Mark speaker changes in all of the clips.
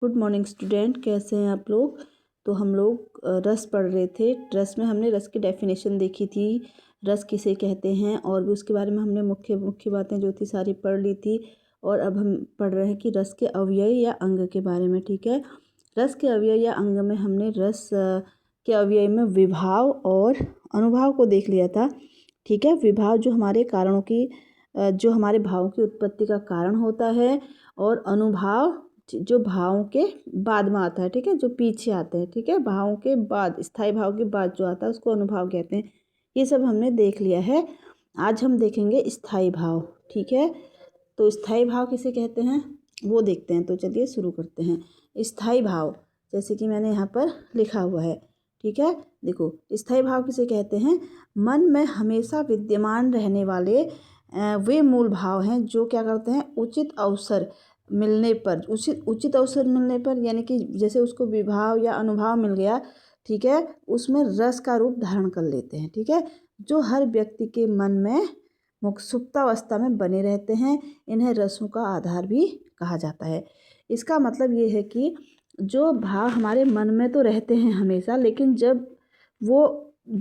Speaker 1: Good morning student, कैसे हैं आप लोग। तो हम लोग रस पढ़ रहे थे। रस में हमने रस की डेफिनेशन देखी थी, रस किसे कहते हैं, और भी उसके बारे में हमने मुख्य मुख्य बातें जो थी सारी पढ़ ली थी। और अब हम पढ़ रहे हैं कि रस के अवयव या अंग के बारे में। ठीक है, रस के अवयव या अंग में हमने रस के अवयव में विभाव और अनुभाव को देख लिया था। ठीक है, विभाव जो हमारे कारणों की जो हमारे भावों की उत्पत्ति का कारण होता है, और अनुभाव जो भावों के बाद में आता है। ठीक है, जो पीछे आते हैं। ठीक है, भावों के बाद, स्थायी भाव के बाद जो आता है उसको अनुभाव कहते हैं। ये सब हमने देख लिया है। आज हम देखेंगे स्थायी भाव। ठीक है, तो स्थायी भाव किसे कहते हैं वो देखते हैं। तो चलिए शुरू करते हैं। स्थायी भाव जैसे कि मैंने यहाँ पर लिखा हुआ है। ठीक है, देखो स्थायी भाव किसे कहते हैं। मन में हमेशा विद्यमान रहने वाले वे मूल भाव हैं जो क्या करते हैं, उचित अवसर मिलने पर, उचित अवसर मिलने पर, यानी कि जैसे उसको विभाव या अनुभाव मिल गया, ठीक है, उसमें रस का रूप धारण कर लेते हैं। ठीक है, जो हर व्यक्ति के मन में सुप्तावस्था में बने रहते हैं, इन्हें रसों का आधार भी कहा जाता है। इसका मतलब ये है कि जो भाव हमारे मन में तो रहते हैं हमेशा, लेकिन जब वो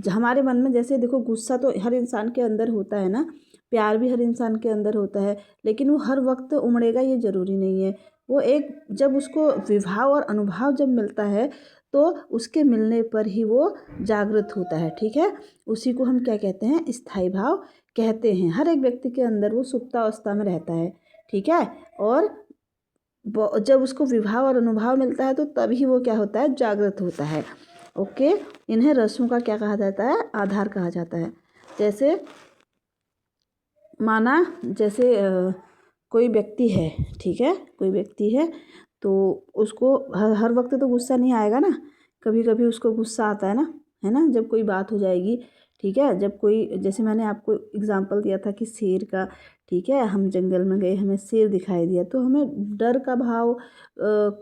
Speaker 1: हमारे मन में, जैसे देखो गुस्सा तो हर इंसान के अंदर होता है ना, प्यार भी हर इंसान के अंदर होता है, लेकिन वो हर वक्त उमड़ेगा ये ज़रूरी नहीं है। वो एक जब उसको विभाव और अनुभाव जब मिलता है तो उसके मिलने पर ही वो जागृत होता है। ठीक है, उसी को हम क्या कहते हैं, स्थायी भाव कहते हैं। हर एक व्यक्ति के अंदर वो सुप्तावस्था में रहता है। ठीक है, और जब उसको विभाव और अनुभाव मिलता है तो तभी वो क्या होता है, जागृत होता है। ओके, इन्हें रसों का क्या कहा जाता है, आधार कहा जाता है। जैसे माना, जैसे कोई व्यक्ति है, ठीक है, कोई व्यक्ति है तो उसको हर वक्त तो गुस्सा नहीं आएगा ना, कभी कभी उसको गुस्सा आता है ना, है ना, जब कोई बात हो जाएगी। ठीक है, जब कोई, जैसे मैंने आपको एग्जांपल दिया था कि शेर का। ठीक है, हम जंगल में गए, हमें शेर दिखाई दिया तो हमें डर का भाव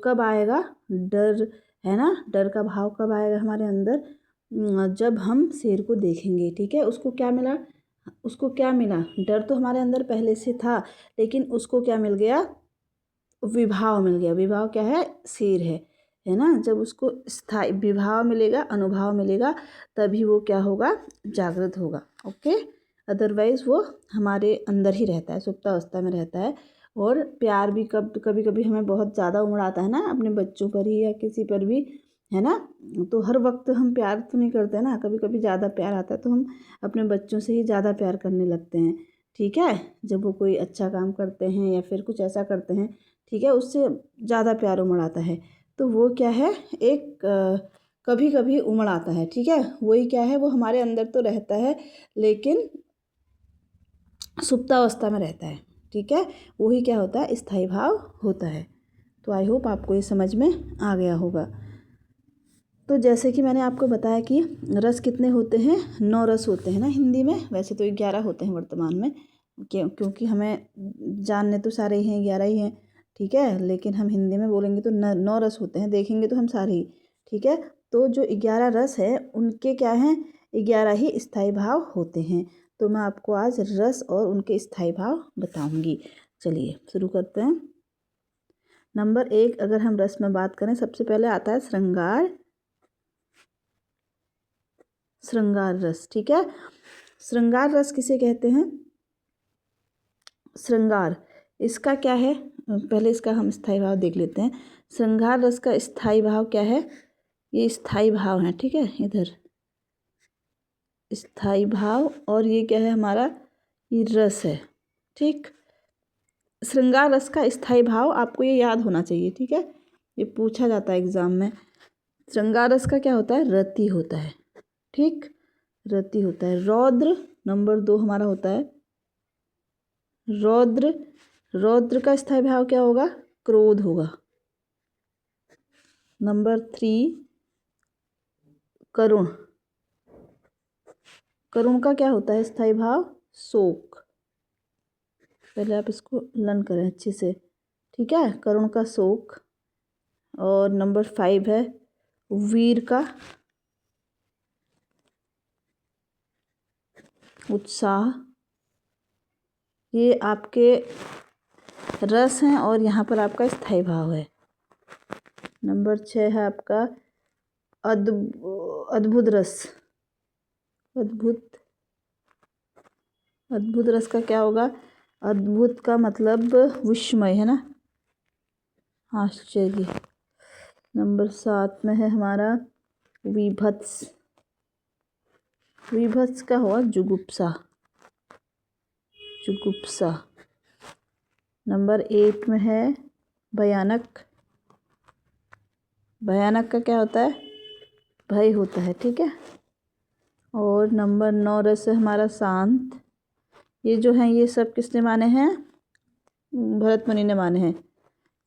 Speaker 1: कब आएगा, डर, है ना, डर का भाव कब आएगा हमारे अंदर, जब हम शेर को देखेंगे। ठीक है, उसको क्या मिला, उसको क्या मिला, डर तो हमारे अंदर पहले से था, लेकिन उसको क्या मिल गया, विभाव मिल गया। विभाव क्या है, शेर है ना। जब उसको स्थायी विभाव मिलेगा, अनुभव मिलेगा, तभी वो क्या होगा, जागृत होगा। ओके, अदरवाइज वो हमारे अंदर ही रहता है, सुप्तावस्था में रहता है। और प्यार भी कभी कभी हमें बहुत ज़्यादा उमड़ आता है ना, अपने बच्चों पर ही या किसी पर भी, है ना। तो हर वक्त हम प्यार तो नहीं करते ना, कभी कभी ज़्यादा प्यार आता है तो हम अपने बच्चों से ही ज़्यादा प्यार करने लगते हैं। ठीक है, जब वो कोई अच्छा काम करते हैं या फिर कुछ ऐसा करते हैं, ठीक है, उससे ज़्यादा प्यार उमड़ आता है। तो वो क्या है, एक कभी कभी उमड़ आता है। ठीक है, वही क्या है, वो हमारे अंदर तो रहता है लेकिन सुप्तावस्था में रहता है। ठीक है, वही क्या होता है, स्थायी भाव होता है। तो आई होप आपको ये समझ में आ गया होगा। तो जैसे कि मैंने आपको बताया कि रस कितने होते हैं, 9 रस होते हैं ना हिंदी में, वैसे तो 11 होते हैं वर्तमान में, क्योंकि हमें जानने तो सारे ही हैं, 11 ही हैं। ठीक है, लेकिन हम हिंदी में बोलेंगे तो 9 रस होते हैं, देखेंगे तो हम सारे ही। ठीक है, तो जो 11 रस है उनके क्या हैं, 11 ही स्थायी भाव होते हैं। तो मैं आपको आज रस और उनके स्थायी भाव बताऊंगी। चलिए शुरू करते हैं। नंबर 1, अगर हम रस में बात करें, सबसे पहले आता है श्रृंगार, श्रृंगार रस। ठीक है, श्रृंगार रस किसे कहते हैं, श्रृंगार, इसका क्या है, पहले इसका हम स्थायी भाव देख लेते हैं। श्रृंगार रस का स्थायी भाव क्या है, ये स्थायी भाव है। ठीक है, इधर स्थायी भाव, और ये क्या है हमारा, ये रस है। ठीक, श्रृंगार रस का स्थायी भाव आपको ये याद होना चाहिए। ठीक है, ये पूछा जाता है एग्जाम में। श्रृंगार रस का क्या होता है, रति होता है। ठीक, रति होता है। रौद्र, नंबर 2 हमारा होता है रौद्र। रौद्र का स्थायी भाव क्या होगा, क्रोध होगा। नंबर 3 करुण। करुण का क्या होता है स्थायी भाव, शोक। पहले आप इसको लर्न करें अच्छे से। ठीक है, करुण का शोक। और नंबर 5 है वीर का उत्साह। ये आपके रस हैं और यहाँ पर आपका स्थायी भाव है। नंबर 6 है आपका अद्भुत रस। अद्भुत रस का क्या होगा? अद्भुत का मतलब विस्मय है ना, आश्चर्य। नंबर 7 में है हमारा विभत्स। विभत्स का हुआ जुगुप्सा। नंबर 8 में है भयानक। भयानक का क्या होता है? भय होता है, ठीक है। और नंबर 9 रस है हमारा शांत। ये जो है ये सब किसने माने हैं? भरत मुनि ने माने हैं।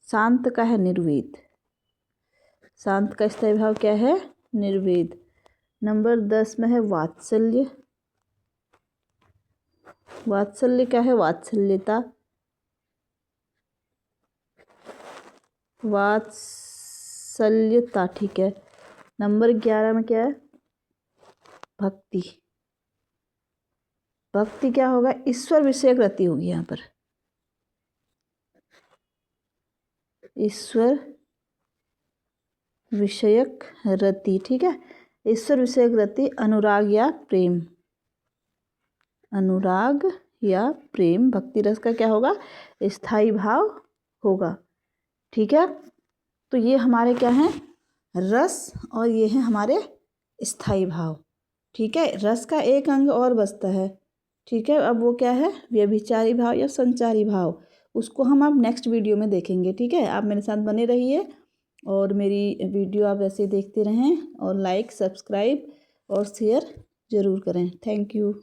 Speaker 1: शांत का है निर्वेद। शांत का स्थायी भाव क्या है? निर्वेद। नंबर 10 में है वात्सल्य। वात्सल्य क्या है? वात्सल्यता। वात्सल्यता, ठीक है। नंबर 11 में क्या है? भक्ति। भक्ति क्या होगा? ईश्वर विषयक रति होगी यहाँ पर, ईश्वर विषयक रति, ठीक है। ईश्वर विषयक रति, अनुराग या प्रेम। अनुराग या प्रेम। भक्ति रस का क्या होगा? स्थायी भाव होगा, ठीक है। तो ये हमारे क्या हैं? रस, और ये हैं हमारे स्थायी भाव, ठीक है। रस का एक अंग और बचता है, ठीक है। अब वो क्या है? व्यभिचारी भाव या संचारी भाव। उसको हम अब नेक्स्ट वीडियो में देखेंगे, ठीक है। आप मेरे साथ बने रहिए और मेरी वीडियो आप ऐसे देखते रहें, और लाइक, सब्सक्राइब और शेयर ज़रूर करें। Thank you.